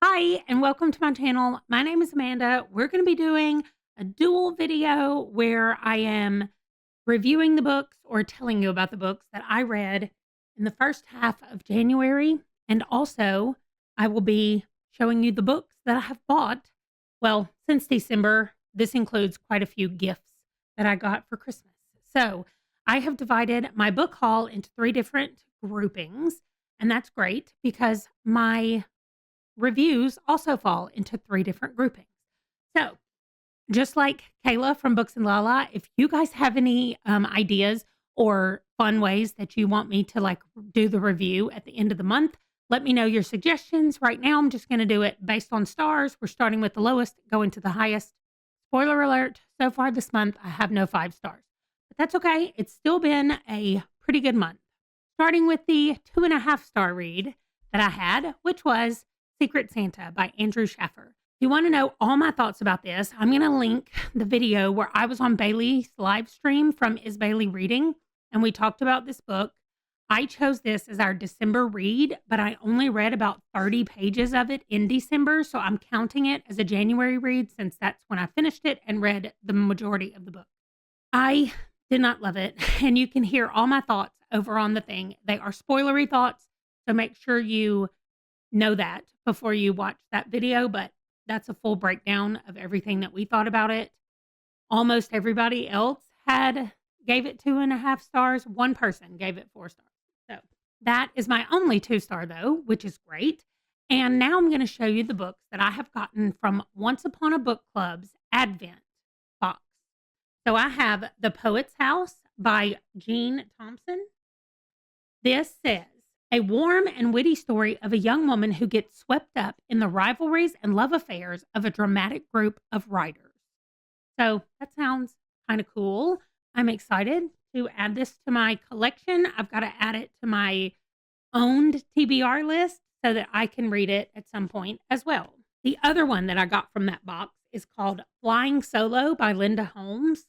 Hi, and welcome to my channel. My name is Amanda. We're going to be doing a dual video where I am reviewing the books or telling you about the books that I read in the first half of January. And also, I will be showing you the books that I have bought. Well, since December, this includes quite a few gifts that I got for Christmas. So I have divided my book haul into three different groupings. And that's great because my reviews also fall into three different groupings. So, just like Kayla from Books and Lala, if you guys have any ideas or fun ways that you want me to do the review at the end of the month, let me know your suggestions. Right now, I'm just going to do it based on stars. We're starting with the lowest, going to the highest. Spoiler alert, so far this month, I have no 5 stars. But that's okay. It's still been a pretty good month. Starting with the 2.5-star read that I had, which was Secret Santa by Andrew Schaffer. If you want to know all my thoughts about this, I'm going to link the video where I was on Bailey's live stream from Is Bailey Reading, and we talked about this book. I chose this as our December read, but I only read about 30 pages of it in December, so I'm counting it as a January read since that's when I finished it and read the majority of the book. I did not love it, and you can hear all my thoughts over on the thing. They are spoilery thoughts, so make sure you know that before you watch that video, but that's a full breakdown of everything that we thought about it. Almost everybody else gave it 2.5 stars. One person gave it 4 stars. So that is my only 2-star though, which is great. And now I'm going to show you the books that I have gotten from Once Upon a Book Club's Advent box. So I have The Poet's House by Jean Thompson. This says, a warm and witty story of a young woman who gets swept up in the rivalries and love affairs of a dramatic group of writers. So that sounds kind of cool. I'm excited to add this to my collection. I've got to add it to my owned TBR list so that I can read it at some point as well. The other one that I got from that box is called Flying Solo by Linda Holmes.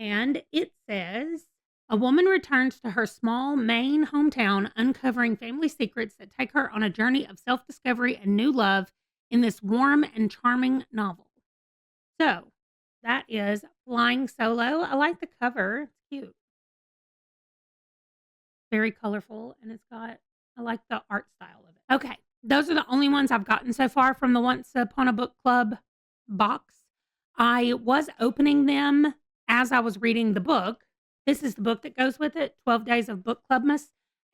And it says, a woman returns to her small Maine hometown, uncovering family secrets that take her on a journey of self-discovery and new love in this warm and charming novel. So, that is Flying Solo. I like the cover. It's cute. Very colorful, and I like the art style of it. Okay, those are the only ones I've gotten so far from the Once Upon a Book Club box. I was opening them as I was reading the book. This is the book that goes with it, 12 Days of Book Clubmas,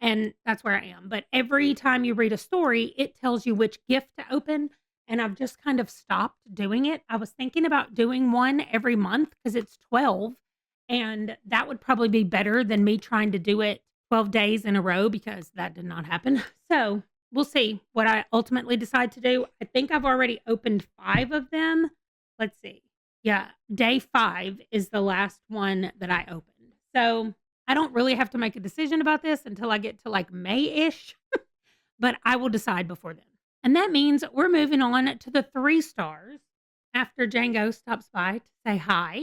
and that's where I am. But every time you read a story, it tells you which gift to open, and I've just kind of stopped doing it. I was thinking about doing one every month because it's 12, and that would probably be better than me trying to do it 12 days in a row because that did not happen. So we'll see what I ultimately decide to do. I think I've already opened 5 of them. Let's see. Yeah, day 5 is the last one that I opened. So I don't really have to make a decision about this until I get to May-ish, but I will decide before then. And that means we're moving on to the 3 stars after Django stops by to say hi.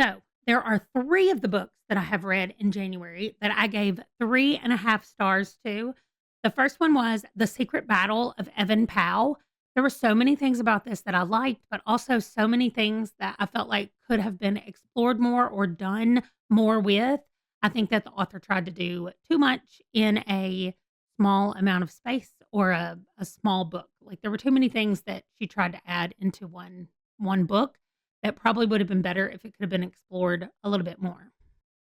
So there are 3 of the books that I have read in January that I gave 3.5 stars to. The first one was The Secret Battle of Evan Powell. There were so many things about this that I liked, but also so many things that I felt like could have been explored more or done more with. I think that the author tried to do too much in a small amount of space or a small book. Like there were too many things that she tried to add into one book that probably would have been better if it could have been explored a little bit more.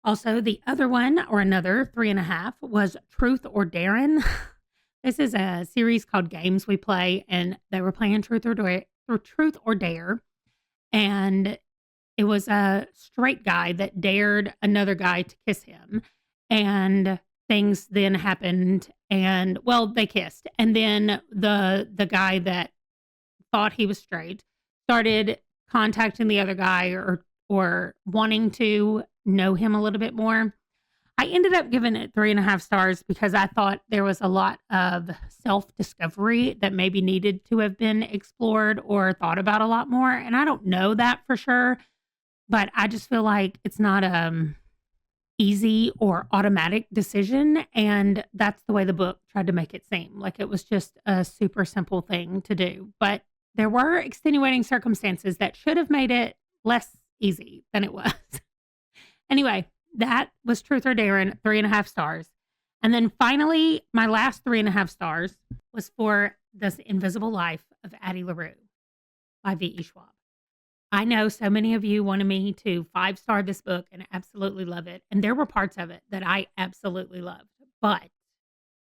Also, the other one, or another 3.5, was Truth or Daring. This is a series called Games We Play, and they were playing Truth or Dare, and it was a straight guy that dared another guy to kiss him, and things then happened, and well, they kissed, and then the guy that thought he was straight started contacting the other guy or wanting to know him a little bit more. I ended up giving it 3.5 stars because I thought there was a lot of self-discovery that maybe needed to have been explored or thought about a lot more. And I don't know that for sure, but I just feel like it's not easy or automatic decision, and that's the way the book tried to make it seem, like it was just a super simple thing to do, but there were extenuating circumstances that should have made it less easy than it was. Anyway, that was Truth or Dare, 3.5 stars. And then finally, my last 3.5 stars was for The Invisible Life of Addie LaRue by V.E. Schwab. I know so many of you wanted me to 5-star this book and absolutely love it. And there were parts of it that I absolutely loved, but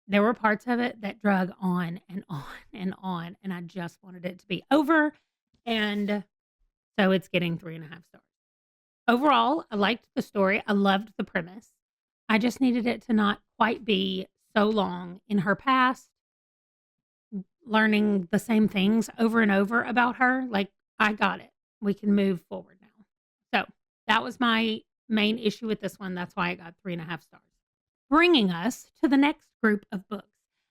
there were parts of it that drug on and on and on. And I just wanted it to be over. And so it's getting 3.5 stars. Overall, I liked the story. I loved the premise. I just needed it to not quite be so long in her past, learning the same things over and over about her. Like, I got it. We can move forward now. So that was my main issue with this one. That's why I got 3.5 stars. Bringing us to the next group of books.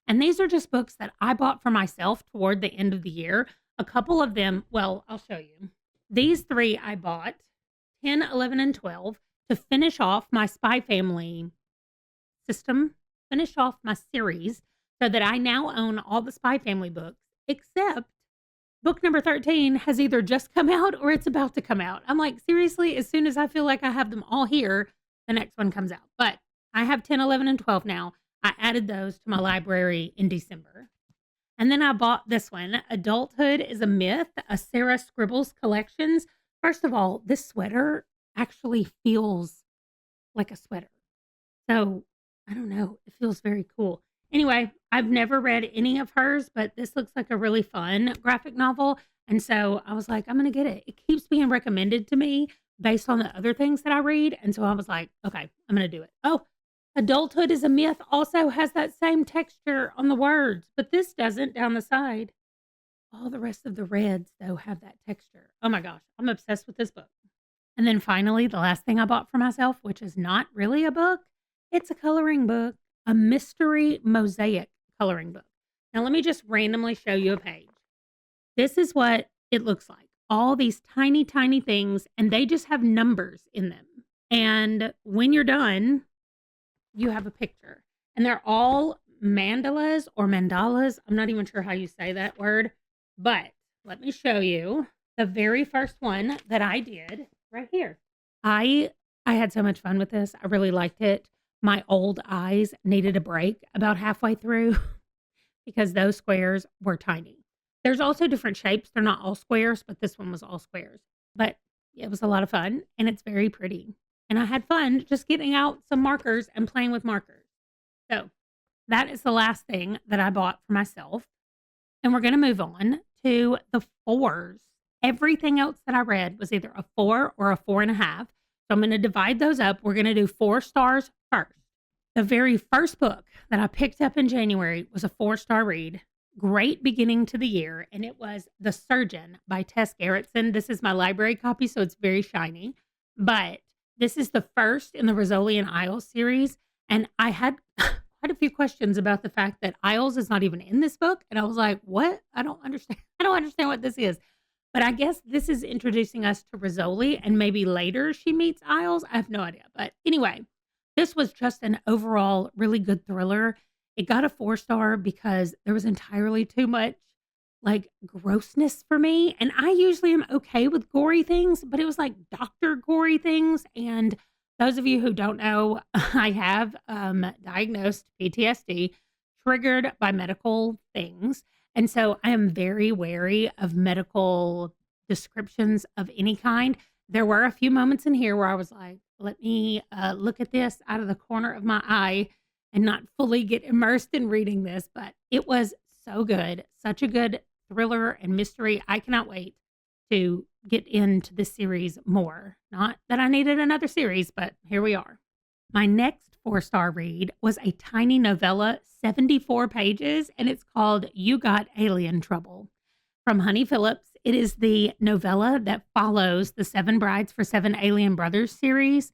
And these are just books that I bought for myself toward the end of the year. A couple of them, well, I'll show you. These 3 I bought, 10, 11, and 12, to finish off my Spy Family system, finish off my series, so that I now own all the Spy Family books, except book number 13 has either just come out or it's about to come out. I'm like, seriously, as soon as I feel like I have them all here, the next one comes out. But I have 10, 11, and 12 now. I added those to my library in December. And then I bought this one, Adulthood is a Myth, a Sarah Scribbles Collections. First of all, this sweater actually feels like a sweater. So, I don't know. It feels very cool. Anyway, I've never read any of hers, but this looks like a really fun graphic novel. And so I was like, I'm going to get it. It keeps being recommended to me based on the other things that I read. And so I was like, okay, I'm going to do it. Oh, Adulthood is a Myth also has that same texture on the words, but this doesn't down the side. All the rest of the reds, though, have that texture. Oh my gosh, I'm obsessed with this book. And then finally, the last thing I bought for myself, which is not really a book, it's a coloring book, a mystery mosaic coloring book. Now, let me just randomly show you a page. This is what it looks like. All these tiny, tiny things, and they just have numbers in them. And when you're done, you have a picture. And they're all mandalas or mandalas. I'm not even sure how you say that word. But let me show you the very first one that I did right here. I had so much fun with this. I really liked it. My old eyes needed a break about halfway through because those squares were tiny. There's also different shapes. They're not all squares, but this one was all squares. But it was a lot of fun, and it's very pretty. And I had fun just getting out some markers and playing with markers. So that is the last thing that I bought for myself. And we're going to move on to the 4s. Everything else that I read was either a 4 or a 4.5. So I'm going to divide those up. We're going to do 4 stars first. The very first book that I picked up in January was a 4-star read. Great beginning to the year. And it was The Surgeon by Tess Gerritsen. This is my library copy, so it's very shiny. But this is the first in the Rizzoli and Isles series. And I had quite a few questions about the fact that Isles is not even in this book. And I was like, what? I don't understand. I don't understand what this is. But I guess this is introducing us to Rizzoli, and maybe later she meets Isles. I have no idea. But anyway, this was just an overall really good thriller. It got a 4-star because there was entirely too much like grossness for me. And I usually am okay with gory things, but it was like doctor gory things. And those of you who don't know, I have diagnosed PTSD triggered by medical things. And so I am very wary of medical descriptions of any kind. There were a few moments in here where I was like, let me look at this out of the corner of my eye and not fully get immersed in reading this. But it was so good. Such a good thriller and mystery. I cannot wait to get into this series more. Not that I needed another series, but here we are. My next 4-star read was a tiny novella, 74 pages, and it's called You Got Alien Trouble from Honey Phillips. It is the novella that follows the 7 Brides for 7 Alien Brothers series.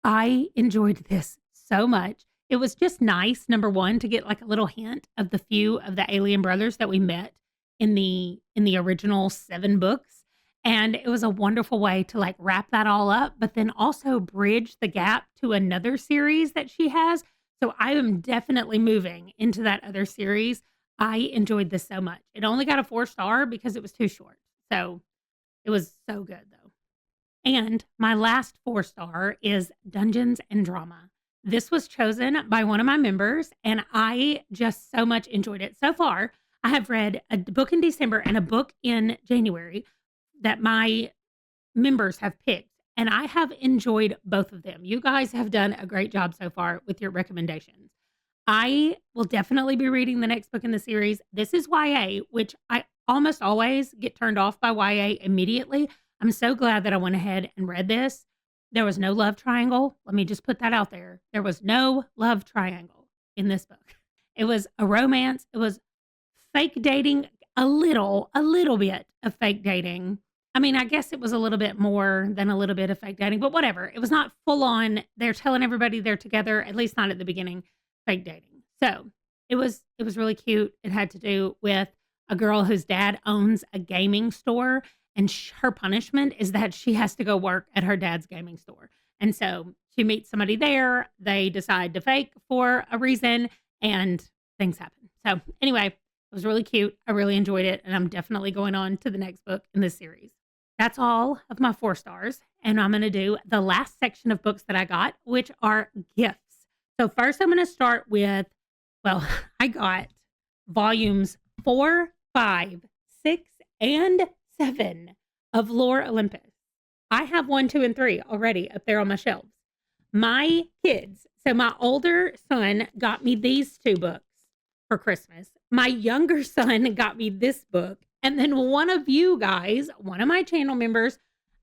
I enjoyed this so much. It was just nice, number one, to get like a little hint of the few of the alien brothers that we met in the original 7 books. And it was a wonderful way to like wrap that all up, but then also bridge the gap to another series that she has. So I am definitely moving into that other series. I enjoyed this so much. It only got a 4-star because it was too short. So it was so good though. And my last 4-star is Dungeons and Drama. This was chosen by one of my members, and I just so much enjoyed it. So far, I have read a book in December and a book in January that my members have picked, and I have enjoyed both of them. You guys have done a great job so far with your recommendations. I will definitely be reading the next book in the series. This is YA, which I almost always get turned off by YA immediately. I'm so glad that I went ahead and read this. There was no love triangle. Let me just put that out there. There was no love triangle in this book. It was a romance. It was fake dating, a little bit of fake dating. I mean, I guess it was a little bit more than a little bit of fake dating, but whatever. It was not full on. They're telling everybody they're together, at least not at the beginning, fake dating. So it was really cute. It had to do with a girl whose dad owns a gaming store, and her punishment is that she has to go work at her dad's gaming store. And so she meets somebody there. They decide to fake for a reason, and things happen. So anyway, it was really cute. I really enjoyed it, and I'm definitely going on to the next book in this series. That's all of my 4 stars, and I'm going to do the last section of books that I got, which are gifts. So first I'm going to start with, well, I got volumes 4, 5, 6, and 7 of Lore Olympus. I have 1, 2, and 3 already up there on my shelves. My kids, so my older son got me these 2 books for Christmas. My younger son got me this book. And then one of you guys, one of my channel members,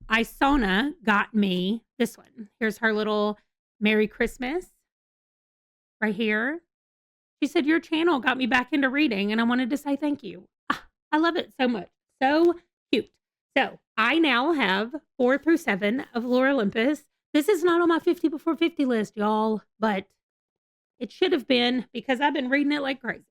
Isona, got me this one. Here's her little Merry Christmas right here. She said, your channel got me back into reading, and I wanted to say thank you. I love it so much. So cute. So I now have 4 through 7 of Lore Olympus. This is not on my 50 before 50 list, y'all, but it should have been because I've been reading it like crazy.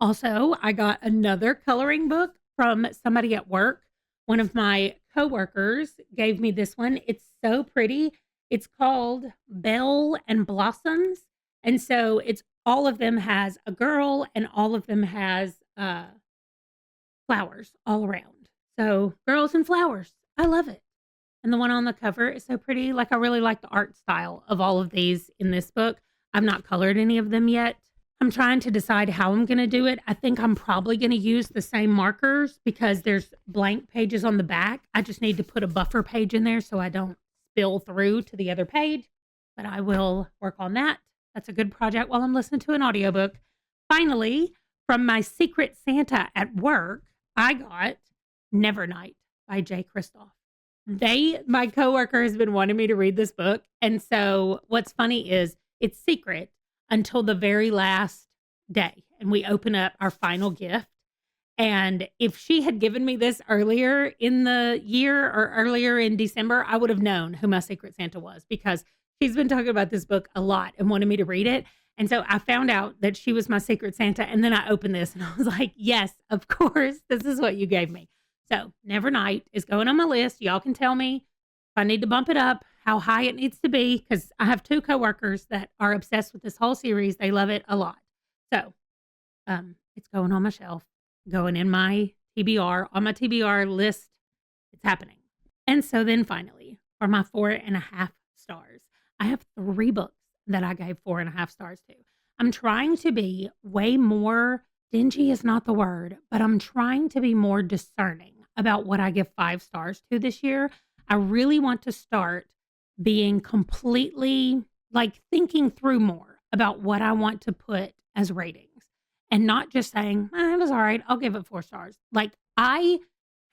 Also, I got another coloring book from somebody at work. One of my coworkers gave me this one. It's so pretty. It's called Belle and Blossoms. And so it's all of them has a girl and all of them has flowers all around. So girls and flowers. I love it. And the one on the cover is so pretty. Like, I really like the art style of all of these in this book. I've not colored any of them yet. I'm trying to decide how I'm going to do it. I think I'm probably going to use the same markers because there's blank pages on the back. I just need to put a buffer page in there so I don't spill through to the other page. But I will work on that. That's a good project while I'm listening to an audiobook. Finally, from my Secret Santa at work, I got Nevernight by Jay Kristoff. My coworker has been wanting me to read this book. And so what's funny is it's secret until the very last day. And we open up our final gift. And if she had given me this earlier in the year or earlier in December, I would have known who my Secret Santa was because she's been talking about this book a lot and wanted me to read it. And so I found out that she was my Secret Santa. And then I opened this and I was like, yes, of course, this is what you gave me. So Nevernight is going on my list. Y'all can tell me if I need to bump it up, how high it needs to be, because I have 2 coworkers that are obsessed with this whole series. They love it a lot. So it's going on my shelf, going in my TBR, on my TBR list. It's happening. And so then finally, for my 4.5 stars, I have 3 books that I gave 4.5 stars to. I'm trying to be way more, dingy is not the word, but I'm trying to be more discerning about what I give 5 stars to this year. I really want to start being completely like thinking through more about what I want to put as ratings and not just saying, it was all right, I'll give it 4 stars. Like, I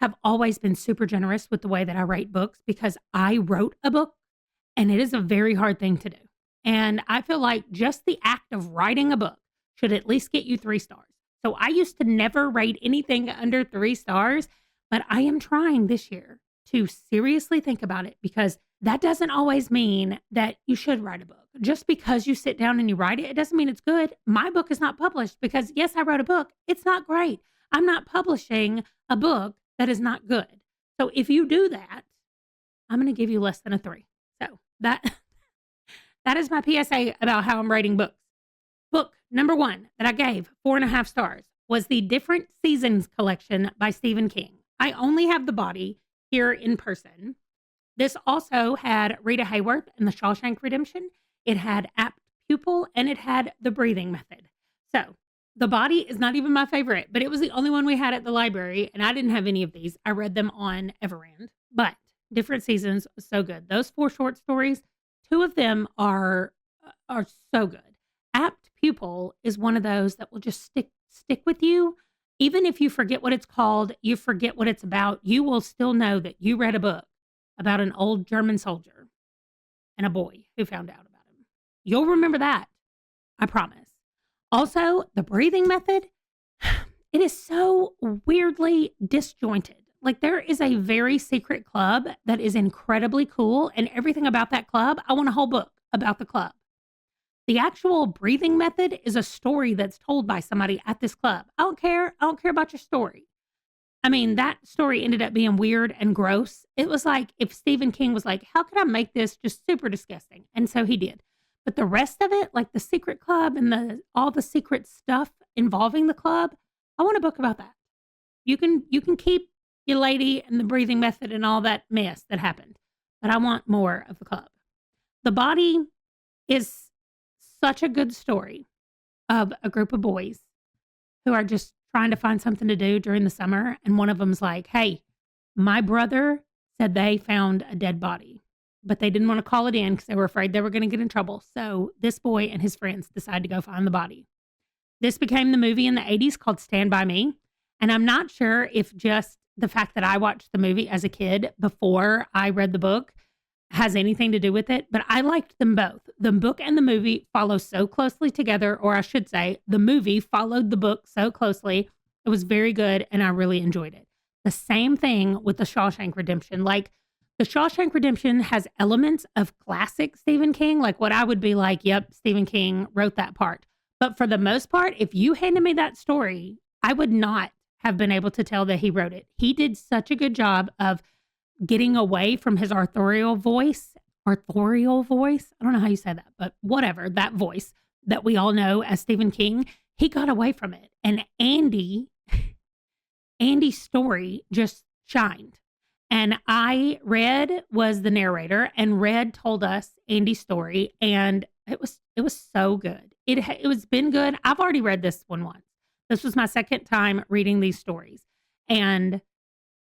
have always been super generous with the way that I rate books because I wrote a book and it is a very hard thing to do. And I feel like just the act of writing a book should at least get you 3 stars. So I used to never rate anything under 3 stars, but I am trying this year to seriously think about it because that doesn't always mean that you should write a book. Just because you sit down and you write it, it doesn't mean it's good. My book is not published because, yes, I wrote a book. It's not great. I'm not publishing a book that is not good. So if you do that, I'm going to give you less than a 3. So that is my PSA about how I'm rating books. Book number 1 that I gave 4.5 stars was the Different Seasons collection by Stephen King. I only have the body here in person. This also had Rita Hayworth and the Shawshank Redemption. It had Apt Pupil, and it had The Breathing Method. So the body is not even my favorite, but it was the only one we had at the library, and I didn't have any of these. I read them on Everand, but Different Seasons was so good. Those 4 short stories, 2 of them are so good. Apt Pupil is one of those that will just stick with you. Even if you forget what it's called, you forget what it's about, you will still know that you read a book about an old German soldier and a boy who found out about him. You'll remember that, I promise. Also, The Breathing Method, it is so weirdly disjointed. Like, there is a very secret club that is incredibly cool, and everything about that club, I want a whole book about the club. The actual breathing method is a story that's told by somebody at this club. I don't care about your story. I mean, that story ended up being weird and gross. It was like if Stephen King was like, how could I make this just super disgusting? And so he did. But the rest of it, like the secret club and all the secret stuff involving the club, I want a book about that. You can keep your lady and the breathing method and all that mess that happened, but I want more of the club. The Body is such a good story of a group of boys who are just trying to find something to do during the summer. And one of them's like, hey, my brother said they found a dead body, but they didn't want to call it in because they were afraid they were going to get in trouble. So this boy and his friends decided to go find the body. This became the movie in the 80s called Stand By Me. And I'm not sure if just the fact that I watched the movie as a kid before I read the book has anything to do with it, but I liked them both. The book and the movie follow so closely together, or I should say, the movie followed the book so closely. It was very good, and I really enjoyed it. The same thing with The Shawshank Redemption. Like, The Shawshank Redemption has elements of classic Stephen King, like what I would be like, yep, Stephen King wrote that part. But for the most part, if you handed me that story, I would not have been able to tell that he wrote it. He did such a good job of getting away from his authorial voice. I don't know how you say that, but whatever, that voice that we all know as Stephen King, he got away from it. And Andy's story just shined. And Red was the narrator, and Red told us Andy's story, and it was so good. It was been good. I've already read this one once. This was my second time reading these stories, and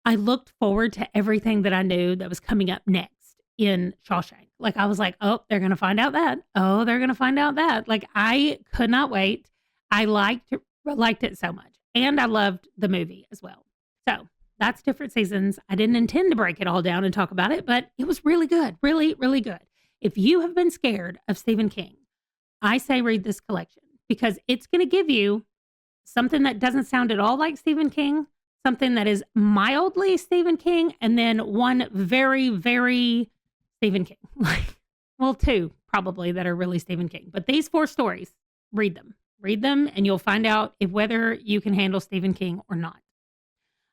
I looked forward to everything that I knew that was coming up next in Shawshank. Like, I was like, oh, they're going to find out that. Oh, they're going to find out that. Like, I could not wait. I liked it so much. And I loved the movie as well. So that's Different Seasons. I didn't intend to break it all down and talk about it, but it was really good. Really, really good. If you have been scared of Stephen King, I say read this collection because it's going to give you something that doesn't sound at all like Stephen King, something that is mildly Stephen King, and then one very, very Stephen King. Well, 2 probably that are really Stephen King. But these 4 stories, read them. Read them, and you'll find out whether you can handle Stephen King or not.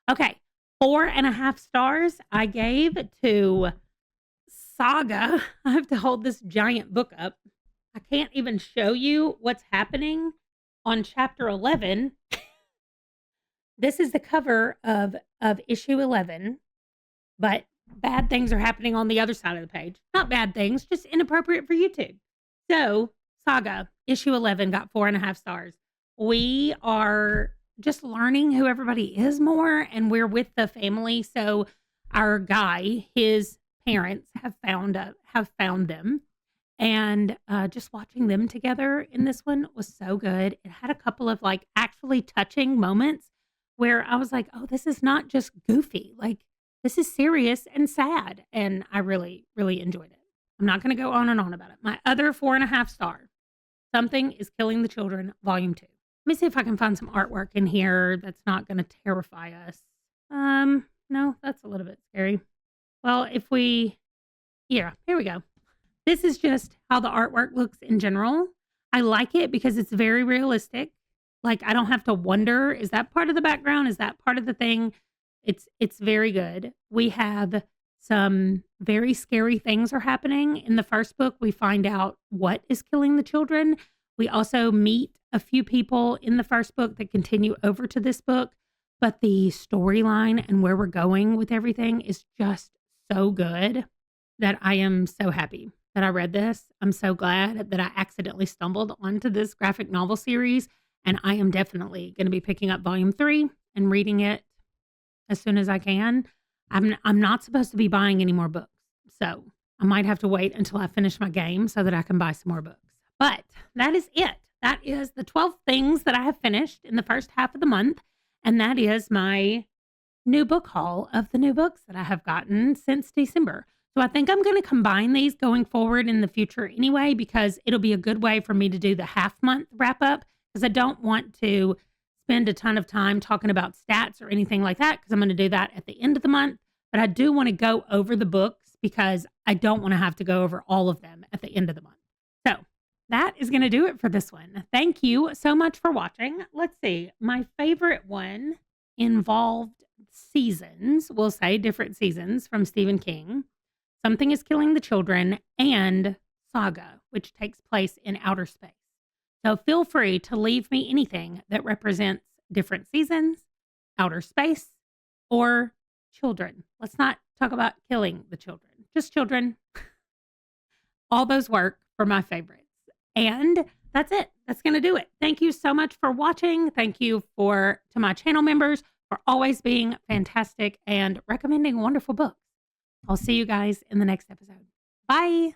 Okay, 4.5 stars I gave to Saga. I have to hold this giant book up. I can't even show you what's happening on chapter 11. This is the cover of issue 11, but bad things are happening on the other side of the page. Not bad things, just inappropriate for YouTube. So, Saga, issue 11 got 4.5 stars. We are just learning who everybody is more, and we're with the family. So, our guy, his parents have found them, and just watching them together in this one was so good. It had a couple of like actually touching moments where I was like, oh, this is not just goofy. Like, this is serious and sad. And I really, really enjoyed it. I'm not going to go on and on about it. My other 4.5 star, Something is Killing the Children, Volume 2. Let me see if I can find some artwork in here that's not going to terrify us. No, that's a little bit scary. Well, here we go. This is just how the artwork looks in general. I like it because it's very realistic. Like, I don't have to wonder, is that part of the background? Is that part of the thing? It's very good. We have some very scary things are happening. In the first book, we find out what is killing the children. We also meet a few people in the first book that continue over to this book, but the storyline and where we're going with everything is just so good that I am so happy that I read this. I'm so glad that I accidentally stumbled onto this graphic novel series, and I am definitely going to be picking up volume 3 and reading it as soon as I can. I'm not supposed to be buying any more books, so I might have to wait until I finish my game so that I can buy some more books. But that is it. That is the 12 things that I have finished in the first half of the month, and that is my new book haul of the new books that I have gotten since December. So I think I'm going to combine these going forward in the future anyway, because it'll be a good way for me to do the half month wrap up, because I don't want to spend a ton of time talking about stats or anything like that, because I'm going to do that at the end of the month. But I do want to go over the books because I don't want to have to go over all of them at the end of the month. So that is going to do it for this one. Thank you so much for watching. Let's see. My favorite one involved seasons, we'll say different seasons from Stephen King. Something is Killing the Children and Saga, which takes place in outer space. So feel free to leave me anything that represents different seasons, outer space, or children. Let's not talk about killing the children, just children. All those work for my favorites. And that's it. That's going to do it. Thank you so much for watching. Thank you to my channel members for always being fantastic and recommending wonderful books. I'll see you guys in the next episode. Bye.